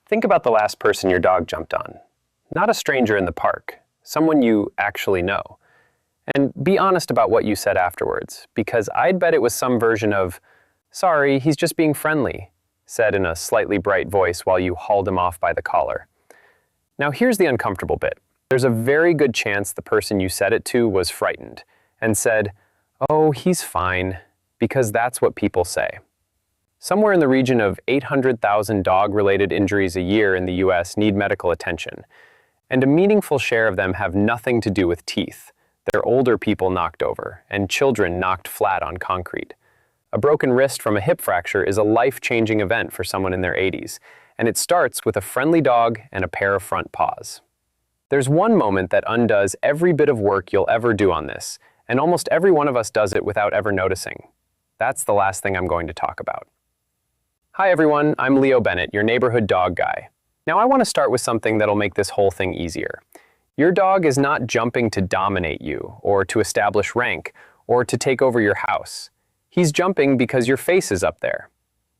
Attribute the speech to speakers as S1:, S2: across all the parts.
S1: Think about the last person your dog jumped on. Not a stranger in the park, someone you actually know. And be honest about what you said afterwards, because I'd bet it was some version of, "Sorry, he's just being friendly," said in a slightly bright voice while you hauled him off by the collar. Now here's the uncomfortable bit. There's a very good chance the person you said it to was frightened and said, "Oh, he's fine," because that's what people say. Somewhere in the region of 800,000 dog-related injuries a year in the US need medical attention, and a meaningful share of them have nothing to do with teeth. They're older people knocked over, and children knocked flat on concrete. A broken wrist from a hip fracture is a life-changing event for someone in their 80s, and it starts with a friendly dog and a pair of front paws. There's one moment that undoes every bit of work you'll ever do on this, and almost every one of us does it without ever noticing. That's the last thing I'm going to talk about. Hi everyone, I'm Leo Bennett, your neighborhood dog guy. Now I want to start with something that'll make this whole thing easier. Your dog is not jumping to dominate you, or to establish rank, or to take over your house. He's jumping because your face is up there.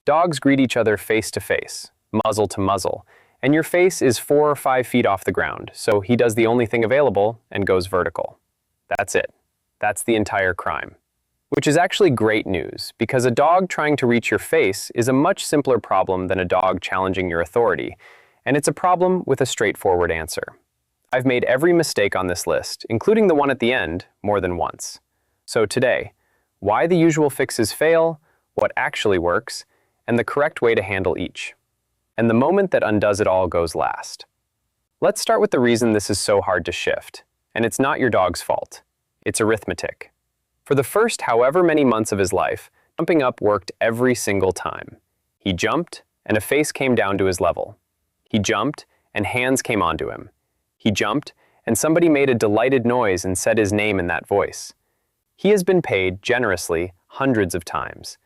S1: Dogs greet each other face to face, muzzle to muzzle, and your face is 4 or 5 feet off the ground, so he does the only thing available and goes vertical. That's it. That's the entire crime. Which is actually great news, because a dog trying to reach your face is a much simpler problem than a dog challenging your authority, and it's a problem with a straightforward answer. I've made every mistake on this list, including the one at the end, more than once. So today, why the usual fixes fail, what actually works, and the correct way to handle each. And the moment that undoes it all goes last. Let's start with the reason this is so hard to shift, and it's not your dog's fault. It's arithmetic. For the first however many months of his life, jumping up worked every single time. He jumped, and a face came down to his level. He jumped, and hands came onto him. He jumped, and somebody made a delighted noise and said his name in that voice. He has been paid, generously, hundreds of times.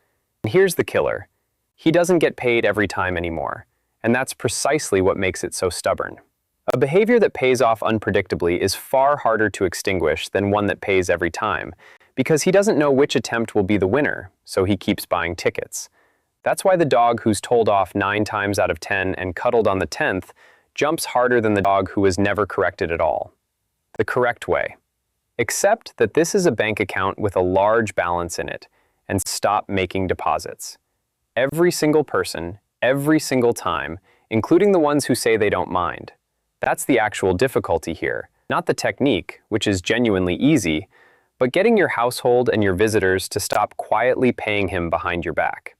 S1: And here's the killer. He doesn't get paid every time anymore, and that's precisely what makes it so stubborn. A behavior that pays off unpredictably is far harder to extinguish than one that pays every time, because he doesn't know which attempt will be the winner, so he keeps buying tickets. That's why the dog who's told off 9 times out of 10 and cuddled on the 10th jumps harder than the dog who was never corrected at all. The correct way. Accept that this is a bank account with a large balance in it, and stop making deposits. Every single person, every single time, including the ones who say they don't mind. That's the actual difficulty here, not the technique, which is genuinely easy, but getting your household and your visitors to stop quietly paying him behind your back.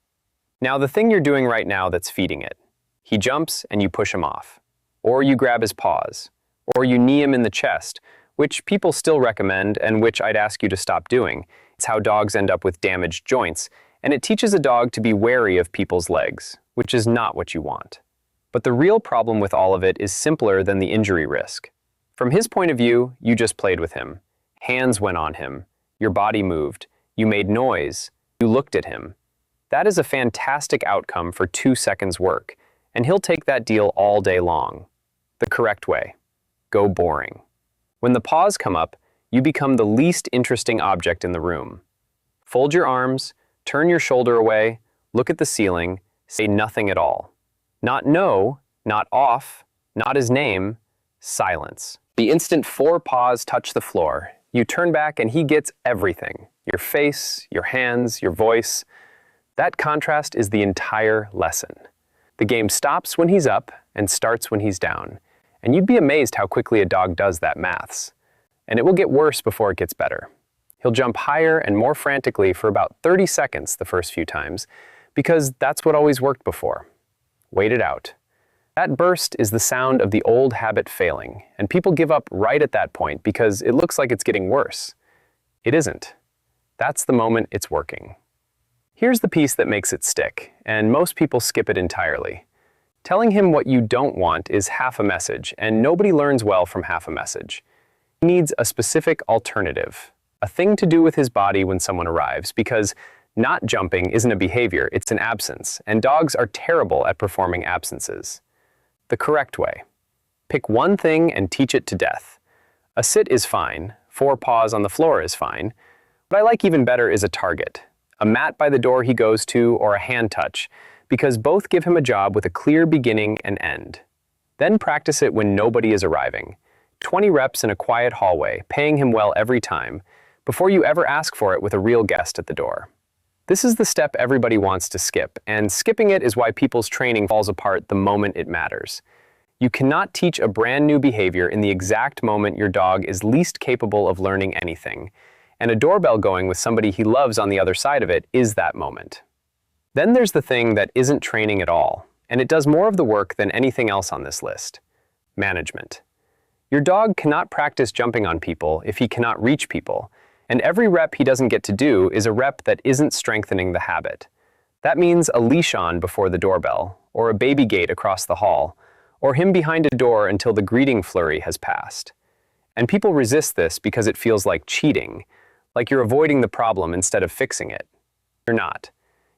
S1: Now, the thing you're doing right now that's feeding it. He jumps and you push him off. Or you grab his paws. Or you knee him in the chest, which people still recommend and which I'd ask you to stop doing. It's how dogs end up with damaged joints, and it teaches a dog to be wary of people's legs, which is not what you want. But the real problem with all of it is simpler than the injury risk. From his point of view, you just played with him. Hands went on him, your body moved, you made noise, you looked at him. That is a fantastic outcome for 2 seconds work, and he'll take that deal all day long. The correct way. Go boring. When the paws come up, you become the least interesting object in the room. Fold your arms, turn your shoulder away, look at the ceiling, say nothing at all. Not no, not off, not his name, silence. The instant 4 paws touch the floor, you turn back and he gets everything. Your face, your hands, your voice. That contrast is the entire lesson. The game stops when he's up and starts when he's down. And you'd be amazed how quickly a dog does that maths. And it will get worse before it gets better. He'll jump higher and more frantically for about 30 seconds the first few times, because that's what always worked before. Wait it out. That burst is the sound of the old habit failing, and people give up right at that point because it looks like it's getting worse. It isn't. That's the moment it's working. Here's the piece that makes it stick, and most people skip it entirely. Telling him what you don't want is half a message, and nobody learns well from half a message. He needs a specific alternative, a thing to do with his body when someone arrives, because not jumping isn't a behavior, it's an absence, and dogs are terrible at performing absences. The correct way. Pick one thing and teach it to death. A sit is fine, 4 paws on the floor is fine. What I like even better is a target. A mat by the door he goes to or a hand touch, because both give him a job with a clear beginning and end. Then practice it when nobody is arriving. 20 reps in a quiet hallway, paying him well every time, before you ever ask for it with a real guest at the door. This is the step everybody wants to skip, and skipping it is why people's training falls apart the moment it matters. You cannot teach a brand new behavior in the exact moment your dog is least capable of learning anything, and a doorbell going with somebody he loves on the other side of it is that moment. Then there's the thing that isn't training at all, and it does more of the work than anything else on this list: management. Your dog cannot practice jumping on people if he cannot reach people, and every rep he doesn't get to do is a rep that isn't strengthening the habit. That means a leash on before the doorbell, or a baby gate across the hall, or him behind a door until the greeting flurry has passed. And people resist this because it feels like cheating, like you're avoiding the problem instead of fixing it. You're not.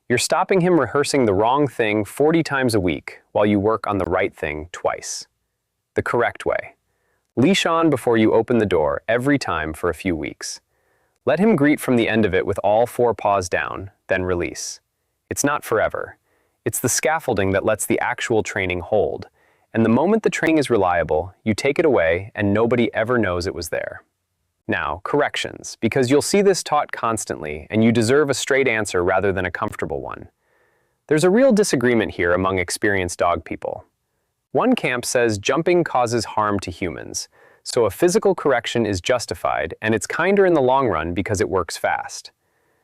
S1: You're stopping him rehearsing the wrong thing 40 times a week while you work on the right thing twice. The correct way. Leash on before you open the door every time for a few weeks. Let him greet from the end of it with all 4 paws down, then release. It's not forever. It's the scaffolding that lets the actual training hold. And the moment the training is reliable, you take it away and nobody ever knows it was there. Now, corrections, because you'll see this taught constantly and you deserve a straight answer rather than a comfortable one. There's a real disagreement here among experienced dog people. One camp says jumping causes harm to humans, so a physical correction is justified and it's kinder in the long run because it works fast.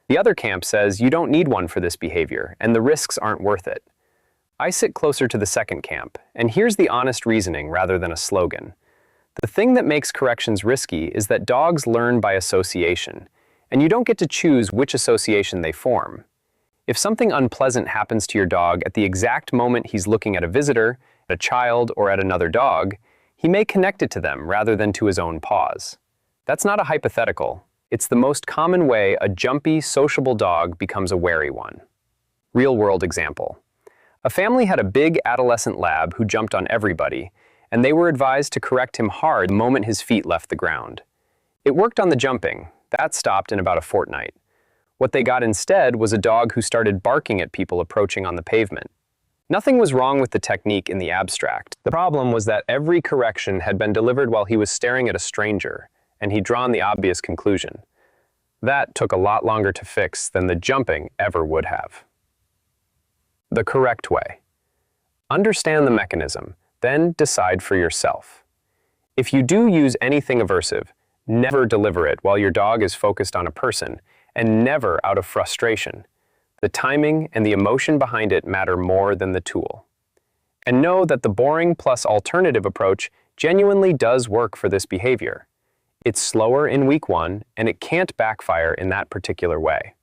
S1: The other camp says you don't need one for this behavior and the risks aren't worth it. I sit closer to the second camp, and here's the honest reasoning rather than a slogan. The thing that makes corrections risky is that dogs learn by association, and you don't get to choose which association they form. If something unpleasant happens to your dog at the exact moment he's looking at a visitor, at a child, or at another dog, he may connect it to them rather than to his own paws. That's not a hypothetical. It's the most common way a jumpy, sociable dog becomes a wary one. Real-world example. A family had a big adolescent lab who jumped on everybody, and they were advised to correct him hard the moment his feet left the ground. It worked on the jumping. That stopped in about a fortnight. What they got instead was a dog who started barking at people approaching on the pavement. Nothing was wrong with the technique in the abstract. The problem was that every correction had been delivered while he was staring at a stranger, and he'd drawn the obvious conclusion. That took a lot longer to fix than the jumping ever would have. The correct way. Understand the mechanism, then decide for yourself. If you do use anything aversive, never deliver it while your dog is focused on a person, and never out of frustration. The timing and the emotion behind it matter more than the tool. And know that the boring plus alternative approach genuinely does work for this behavior. It's slower in week 1, and it can't backfire in that particular way.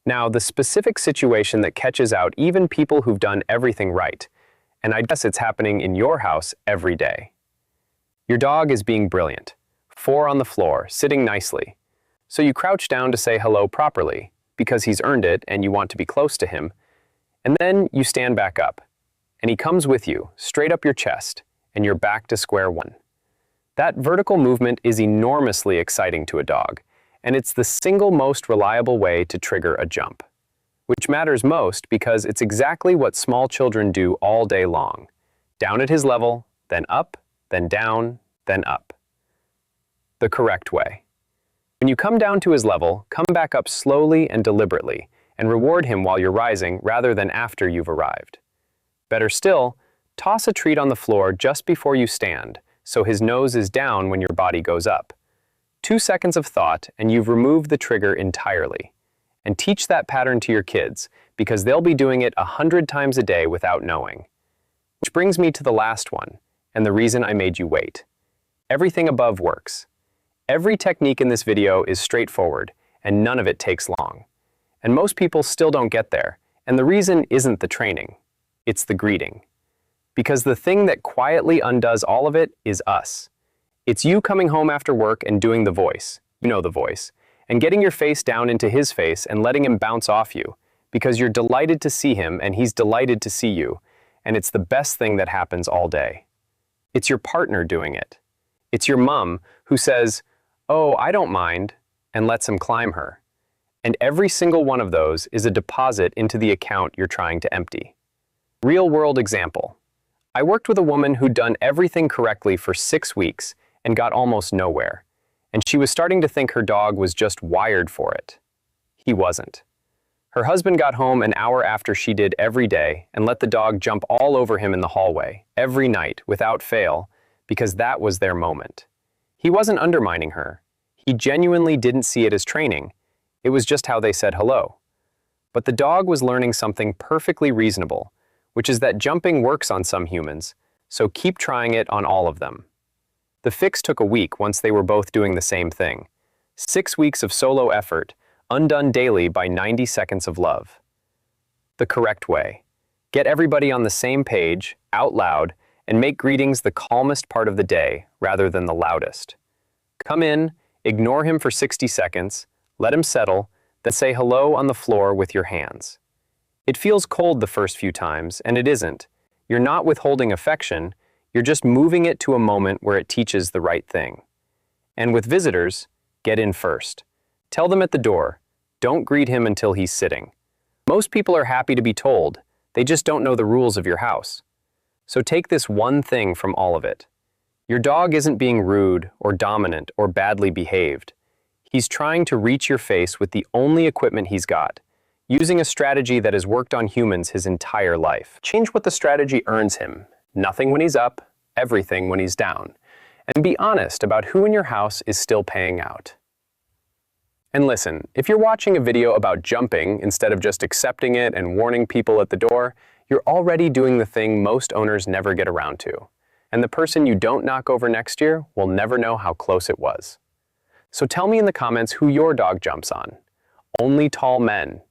S1: Now, the specific situation that catches out even people who've done everything right, and I guess it's happening in your house every day. Your dog is being brilliant, 4 on the floor, sitting nicely. So you crouch down to say hello properly, because he's earned it and you want to be close to him, and then you stand back up, and he comes with you, straight up your chest, and you're back to square one. That vertical movement is enormously exciting to a dog, and it's the single most reliable way to trigger a jump. Which matters most because it's exactly what small children do all day long. Down at his level, then up, then down, then up. The correct way. When you come down to his level, come back up slowly and deliberately, and reward him while you're rising rather than after you've arrived. Better still, toss a treat on the floor just before you stand, so his nose is down when your body goes up. 2 seconds of thought, and you've removed the trigger entirely. And teach that pattern to your kids, because they'll be doing it 100 times a day without knowing. Which brings me to the last one, and the reason I made you wait. Everything above works. Every technique in this video is straightforward, and none of it takes long. And most people still don't get there, and the reason isn't the training. It's the greeting. Because the thing that quietly undoes all of it is us. It's you coming home after work and doing the voice, you know the voice, and getting your face down into his face and letting him bounce off you, because you're delighted to see him and he's delighted to see you, and it's the best thing that happens all day. It's your partner doing it. It's your mom who says, "Oh, I don't mind," and lets him climb her. And every single one of those is a deposit into the account you're trying to empty. Real-world example. I worked with a woman who'd done everything correctly for 6 weeks and got almost nowhere, and she was starting to think her dog was just wired for it. He wasn't. Her husband got home an hour after she did every day and let the dog jump all over him in the hallway, every night, without fail, because that was their moment. He wasn't undermining her. He genuinely didn't see it as training. It was just how they said hello. But the dog was learning something perfectly reasonable, which is that jumping works on some humans, so keep trying it on all of them. The fix took a week once they were both doing the same thing. 6 weeks of solo effort, undone daily by 90 seconds of love. The correct way. Get everybody on the same page, out loud, and make greetings the calmest part of the day rather than the loudest. Come in, ignore him for 60 seconds, let him settle, then say hello on the floor with your hands. It feels cold the first few times, and it isn't. You're not withholding affection, you're just moving it to a moment where it teaches the right thing. And with visitors, get in first. Tell them at the door, don't greet him until he's sitting. Most people are happy to be told, they just don't know the rules of your house. So take this one thing from all of it. Your dog isn't being rude or dominant or badly behaved. He's trying to reach your face with the only equipment he's got, using a strategy that has worked on humans his entire life. Change what the strategy earns him. Nothing when he's up, everything when he's down. And be honest about who in your house is still paying out. And listen, if you're watching a video about jumping instead of just accepting it and warning people at the door, you're already doing the thing most owners never get around to. And the person you don't knock over next year will never know how close it was. So tell me in the comments who your dog jumps on. Only tall men.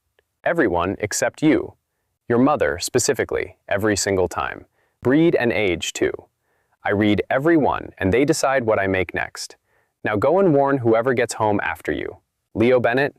S1: Everyone except you. Your mother, specifically, every single time. Breed and age, too. I read every one, and they decide what I make next. Now go and warn whoever gets home after you. Leo Bennett,